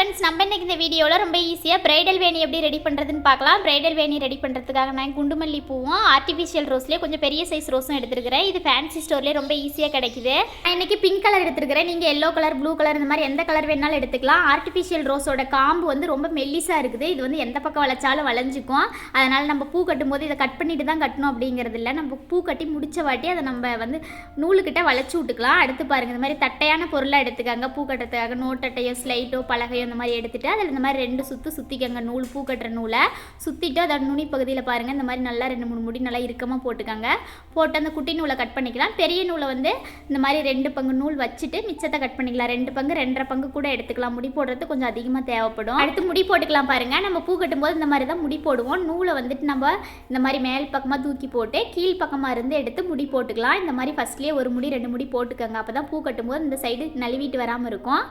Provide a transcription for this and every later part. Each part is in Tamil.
ஃப்ரெண்ட்ஸ், நம்ம இன்னைக்கு இந்த வீடியோவில் ரொம்ப ஈஸியாக பிரைடல் வேணி எப்படி ரெடி பண்ணுறதுன்னு பார்க்கலாம். பிரைடல் வேணி ரெடி பண்ணுறதுக்காக நான் குண்டுமல்லி பூவும் ஆர்டிஃபிஷியல் ரோஸ்லேயே கொஞ்சம் பெரிய சைஸ் ரோஸும் எடுத்துருக்கிறேன். இது ஃபேன்சி ஸ்டோர்லேயே ரொம்ப ஈஸியாக கிடைக்குது. நான் இன்றைக்கி பிங்க் கலர் எடுத்துருக்கிறேன். நீங்கள் எல்லோ கலர், ப்ளூ கலர் இந்த மாதிரி எந்த கலர் வேணாலும் எடுத்துக்கலாம். ஆர்டிஃபிஷியல் ரோஸோட காம்பு வந்து ரொம்ப மெல்லிஸாக இருக்குது. இது வந்து எந்த பக்கம் வளைச்சாலும் வளைஞ்சிக்கும். அதனால் நம்ம பூ கட்டும்போது இதை கட் பண்ணிட்டு தான் கட்டணும் அப்படிங்கிறது இல்லை. நம்ம பூ கட்டி முடிச்ச வாட்டி அதை நம்ம வந்து நூலுக்கிட்ட வளைச்சி விட்டுக்கலாம். அடுத்து பாருங்கள், இந்த மாதிரி தட்டையான பொருளாக எடுத்துக்காங்க. பூ கட்டுறதுக்காக நோட்டட்டையோ ஸ்லைட்டோ பலகையோ இந்த மாதிரி எடுத்துட்டு அதில் இந்த மாதிரி 2 சுற்று சுற்றிக்கங்க. நூல் பூ கட்டுற நூலை சுற்றிட்டு அதோட நுனி பகுதியில் பாருங்கள் இந்த மாதிரி நல்லா 2-3 முடி நல்லா இறுக்கமாக போட்டுக்கோங்க. போட்டு அந்த குட்டி நூலை கட் பண்ணிக்கலாம். பெரிய நூலை வந்து இந்த மாதிரி 2 பங்கு நூல் வச்சுட்டு மிச்சத்தை கட் பண்ணிக்கலாம். 2 பங்கு 2.5 பங்கு கூட எடுத்துக்கலாம். முடி போடுறது கொஞ்சம் அதிகமாக தேவைப்படும். அடுத்து முடி போட்டுக்கலாம். பாருங்கள், நம்ம பூ கட்டும்போது இந்த மாதிரி தான் முடி போடுவோம். நூலை வந்துட்டு நம்ம இந்த மாதிரி மேல் பக்கமாக தூக்கி போட்டு கீழ் பக்கமாக இருந்து எடுத்து முடி போட்டுக்கலாம். இந்த மாதிரி ஃபஸ்ட்லேயே 1 முடி 2 முடி போட்டுக்கோங்க. அப்போ தான் பூ கட்டும்போது இந்த சைடு நழுவிட்டு வராமல் இருக்கும்.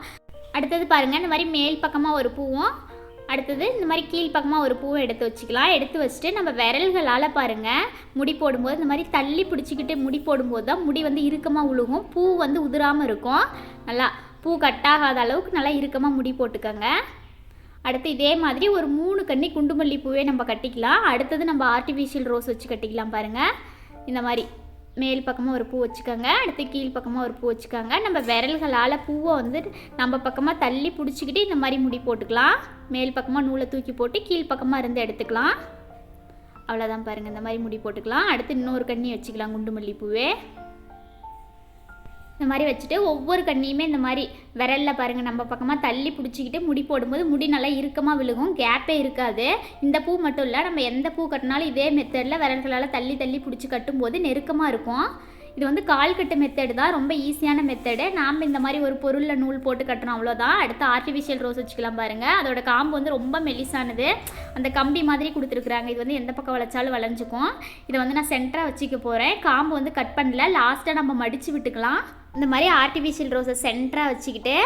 அடுத்தது பாருங்கள், இந்த மாதிரி மேல் பக்கமாக ஒரு பூவும் அடுத்தது இந்த மாதிரி கீழ் பக்கமாக ஒரு பூவை எடுத்து வச்சுக்கலாம். எடுத்து வச்சுட்டு நம்ம விரல்களால் பாருங்கள் முடி போடும்போது இந்த மாதிரி தள்ளி பிடிச்சிக்கிட்டு முடி போடும்போது தான் முடி வந்து இறுக்கமாக உழுகும். பூ வந்து உதிராமல் இருக்கும். நல்லா பூ கட்டாகாத அளவுக்கு நல்லா இறுக்கமாக முடி போட்டுக்கோங்க. அடுத்து இதே மாதிரி ஒரு 3 கன்னி குண்டுமல்லி பூவே நம்ம கட்டிக்கலாம். அடுத்தது நம்ம ஆர்டிஃபிஷியல் ரோஸ் வச்சு கட்டிக்கலாம். பாருங்கள், இந்த மாதிரி மேல் பக்கமாக ஒரு பூ வச்சுக்கோங்க. அடுத்து கீழ் பக்கமாக ஒரு பூ வச்சுக்கோங்க. நம்ம விரல்களால் பூவை வந்து நம்ம பக்கமாக தள்ளி பிடிச்சிக்கிட்டு இந்த மாதிரி முடி போட்டுக்கலாம். மேல் பக்கமாக நூலை தூக்கி போட்டு கீழ் பக்கமாக இருந்து எடுத்துக்கலாம். அவ்வளோதான் பாருங்கள், இந்த மாதிரி முடி போட்டுக்கலாம். அடுத்து இன்னொரு கன்னி வச்சுக்கலாம் குண்டுமல்லி பூவே. இந்த மாதிரி வச்சுட்டு ஒவ்வொரு கண்ணியுமே இந்த மாதிரி விரலில் பாருங்கள் நம்ம பக்கமாக தள்ளி பிடிச்சிக்கிட்டு முடி போடும்போது முடி நல்லா இறுக்கமாக விழுகும். கேப்பே இருக்காது. இந்த பூ மட்டும் இல்லை, நம்ம எந்த பூ கட்டினாலும் இதே மெத்தடில் விரல்களால் தள்ளி தள்ளி பிடிச்சி கட்டும்போது நெருக்கமாக இருக்கும். இது வந்து கால் கட்டு மெத்தடு தான், ரொம்ப ஈஸியான மெத்தடு. நாம் இந்த மாதிரி ஒரு பொருளில் நூல் போட்டு கட்டுறோம், அவ்வளோதான். அடுத்து ஆர்டிஃபிஷியல் ரோஸ் வச்சுக்கலாம். பாருங்கள், அதோட காம்பு வந்து ரொம்ப மெல்லிசானது. அந்த கம்பி மாதிரி கொடுத்துருக்குறாங்க. இது வந்து எந்த பக்கம் வளைச்சாலும் வளைஞ்சிக்கும். இதை வந்து நான் சென்டராக வச்சுக்க போகிறேன். காம்பு வந்து கட் பண்ணல, லாஸ்ட்டாக நம்ம மடித்து விட்டுக்கலாம். இந்த மாதிரி ஆர்டிஃபிஷியல் ரோஸை சென்டராக வச்சுக்கிட்டு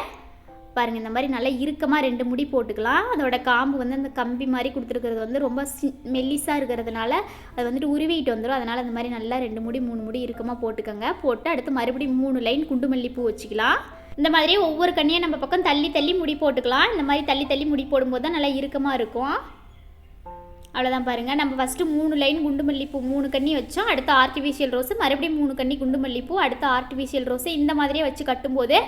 பாருங்கள் இந்த மாதிரி நல்லா இறுக்கமாக 2 முடி போட்டுக்கலாம். அதோட காம்பு வந்து அந்த கம்பி மாதிரி கொடுத்துருக்கிறது வந்து ரொம்ப மெல்லிஸாக இருக்கிறதுனால அது வந்துட்டு உருவிட்டு வந்துடும். அதனால் அந்த மாதிரி நல்லா 2 முடி 3 முடி இறுக்கமாக போட்டுக்கோங்க. போட்டு அடுத்து மறுபடியும் 3 லைன் குண்டுமல்லி பூ வச்சுக்கலாம். இந்த மாதிரி ஒவ்வொரு கண்ணியும் நம்ம பக்கம் தள்ளி தள்ளி முடி போட்டுக்கலாம். இந்த மாதிரி தள்ளி தள்ளி முடி போடும்போது தான் நல்லா இறுக்கமாக இருக்கும். அவ்வளோதான் பாருங்கள், நம்ம ஃபஸ்ட்டு 3 லைன் குண்டுமல்லி பூ 3 கன்னி வச்சோம். அடுத்து ஆர்டிஃபிஷியல் ரோஸு, மறுபடியும் 3 கன்னி குண்டுமல்லி பூ, அடுத்து ஆர்டிஃபிஷியல் ரோஸு. இந்த மாதிரியே வச்சு கட்டும்போது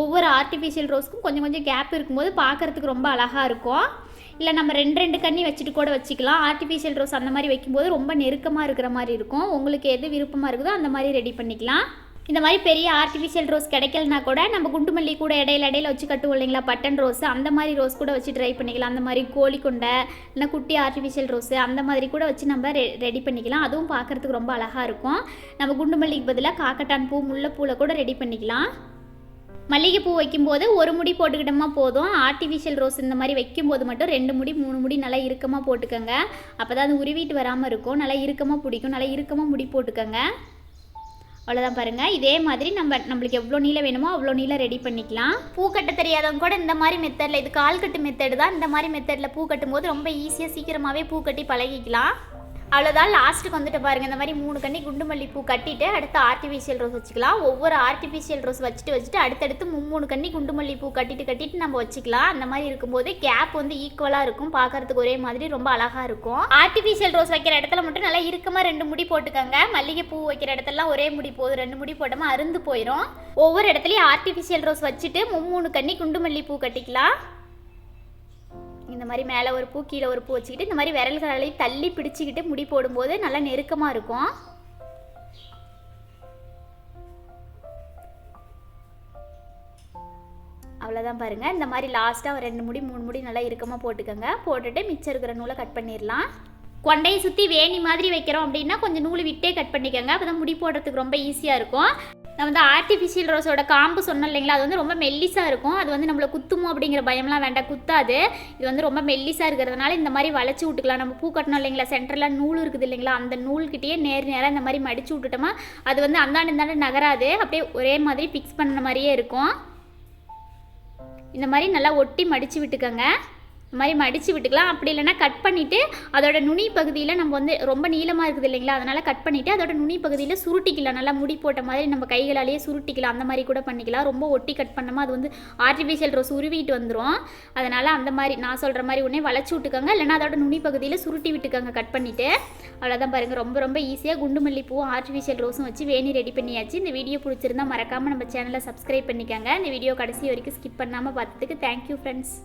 ஒவ்வொரு ஆர்டிஃபிஷியல் ரோஸ்க்கும் கொஞ்சம் கொஞ்சம் கேப் இருக்கும்போது பார்க்குறதுக்கு ரொம்ப அழகாக இருக்கும். இல்லை நம்ம 2 கன்னி வச்சுட்டு கூட வச்சுக்கலாம். ஆர்டிஃபிஷியல் ரோஸ் அந்த மாதிரி வைக்கும்போது ரொம்ப நெருக்கமாக இருக்கிற மாதிரி இருக்கும். உங்களுக்கு எது விருப்பமாக இருக்குதோ அந்த மாதிரி ரெடி பண்ணிக்கலாம். இந்த மாதிரி பெரிய ஆர்டிஃபிஷியல் ரோஸ் கிடைக்கலனா கூட நம்ம குண்டுமல்லி கூட இடையில வச்சு கட்டுவோம் இல்லைங்களா, பட்டன் ரோஸ், அந்த மாதிரி ரோஸ் கூட வச்சு ட்ரை பண்ணிக்கலாம். அந்த மாதிரி கோழிக்கொண்டை இல்லை குட்டி ஆர்டிஃபிஷியல் ரோஸு அந்த மாதிரி கூட வச்சு நம்ம ரெடி பண்ணிக்கலாம். அதுவும் பார்க்குறதுக்கு ரொம்ப அழகாக இருக்கும். நம்ம குண்டுமல்லிக்கு பதிலாக காக்கட்டான் பூ, முல்லைப்பூவில் கூட ரெடி பண்ணிக்கலாம். மல்லிகைப்பூ வைக்கும்போது 1 முடி போட்டுக்கிட்டோமா போதும். ஆர்டிஃபிஷியல் ரோஸ் இந்த மாதிரி வைக்கும்போது மட்டும் 2 முடி 3 முடி நல்லா இறுக்கமாக போட்டுக்கோங்க. அப்போ தான் அது உருவிட்டு வராமல் இருக்கும். நல்லா இறுக்கமாக பிடிக்கும். நல்லா இறுக்கமாக முடி போட்டுக்கோங்க. அவ்வளோதான் பாருங்கள், இதே மாதிரி நம்மளுக்கு எவ்வளோ நீளம் வேணுமோ அவ்வளோ நீளம் ரெடி பண்ணிக்கலாம். பூ கட்ட தெரியாதவங்க கூட இந்த மாதிரி மெத்தடில், இது கால் கட்டு மெத்தடு தான், இந்த மாதிரி மெத்தடில் பூ கட்டும்போது ரொம்ப ஈஸியாக சீக்கிரமாகவே பூ கட்டி பழகிக்கலாம். அவ்வளோதான், லாஸ்ட்டுக்கு வந்துட்டு பாருங்கள் இந்த மாதிரி 3 கன்னி குண்டுமல்லி பூ கட்டிட்டு அடுத்து ஆர்டிஃபிஷியல் ரோஸ் வச்சுக்கலாம். ஒவ்வொரு ஆர்டிஃபிஷியல் ரோஸ் வச்சுட்டு அடுத்தடுத்து 3 கன்னி குண்டுமல்லி பூ கட்டிட்டு நம்ம வச்சுக்கலாம். அந்த மாதிரி இருக்கும்போது கேப் வந்து ஈக்குவலாக இருக்கும். பார்க்குறதுக்கு ஒரே மாதிரி ரொம்ப அழகாக இருக்கும். ஆர்டிஃபிஷியல் ரோஸ் வைக்கிற இடத்துல மட்டும் நல்லா இறுக்கமாக 2 முடி போட்டுக்கோங்க. மல்லிகை பூ வைக்கிற இடத்துலலாம் ஒரே முடி போதும். 2 முடி போட்டாமல் அருந்து போயிடும். ஒவ்வொரு இடத்துலையும் ஆர்டிஃபிஷியல் ரோஸ் வச்சுட்டு 3 கன்னி குண்டுமல்லி பூ கட்டிக்கலாம். இந்த மாதிரி மேலே ஒரு பூ கீழே ஒரு பூ வச்சுக்கிட்டு இந்த மாதிரி விரல்களையும் தள்ளி பிடிச்சிக்கிட்டு முடி போடும்போது நல்லா நெருக்கமாக இருக்கும். அவ்வளோதான் பாருங்கள், இந்த மாதிரி லாஸ்ட்டாக 2 முடி 3 முடி நல்லா இறுக்கமாக போட்டுக்கோங்க. போட்டுட்டு மிச்சம் இருக்கிற நூலை கட் பண்ணிடலாம். கொண்டையை சுற்றி வேணி மாதிரி வைக்கிறோம் அப்படின்னா கொஞ்சம் நூல் விட்டே கட் பண்ணிக்கோங்க. அப்போ தான் முடி போடுறதுக்கு ரொம்ப ஈஸியாக இருக்கும். நம்ம வந்து ஆர்டிஃபிஷியல் ரோஸோட காம்பு சொன்னோம் இல்லைங்களா, அது வந்து ரொம்ப மெல்லிஸாக இருக்கும். அது வந்து நம்மளை குத்துமோ அப்படிங்கிற பயம்லாம் வேண்டாம், குத்தாது. இது வந்து ரொம்ப மெல்லிஸாக இருக்கிறதுனால இந்த மாதிரி வளைச்சி விட்டுக்கலாம். நம்ம பூ கட்டணும் இல்லைங்களா, சென்டரில் நூல் இருக்குது இல்லைங்களா, அந்த நூல்கிட்டயே நேராக இந்த மாதிரி மடித்து விட்டுட்டோமா அது வந்து அந்தாண்டு நகராது. அப்படியே ஒரே மாதிரி ஃபிக்ஸ் பண்ண மாதிரியே இருக்கும். இந்த மாதிரி நல்லா ஒட்டி மடித்து விட்டுக்கோங்க. இந்த மாதிரி மடித்து விட்டுக்கலாம். அப்படி இல்லைனா கட் பண்ணிவிட்டு அதோட நுனி பகுதியில் நம்ம வந்து ரொம்ப நீளமாக இருக்குது இல்லைங்களா, அதனால் கட் பண்ணிவிட்டு அதோட நுனி பகுதியில் சுருட்டிக்கலாம். நல்லா முடி போட்ட மாதிரி நம்ம கைகளாலேயே சுருட்டிக்கலாம். அந்த மாதிரி கூட பண்ணிக்கலாம். ரொம்ப ஒட்டி கட் பண்ணாமல் அது வந்து ஆர்டிஃபிஷியல் ரோஸ் உருவிட்டு வந்துடும். அதனால் அந்த மாதிரி நான் சொல்கிற மாதிரி உடனே வளைச்சி விட்டுக்கோங்க. இல்லைனா அதோட நுனி பகுதியில் சுருட்டி விட்டுக்கோங்க கட் பண்ணிவிட்டு. அவ்வளோதான் பாருங்கள், ரொம்ப ரொம்ப ஈஸியாக குண்டு மல்லிப்பூவும் ஆர்டிஃபிஷியல் ரோஸும் வச்சு வேணி ரெடி பண்ணியாச்சு. இந்த வீடியோ பிடிச்சிருந்தா மறக்காமல் நம்ம சேனலை சப்ஸ்கிரைப் பண்ணிக்கோங்க. இந்த வீடியோ கடைசி வரைக்கும் ஸ்கிப் பண்ணாமல் பார்த்ததுக்கு தேங்க்யூ ஃப்ரெண்ட்ஸ்.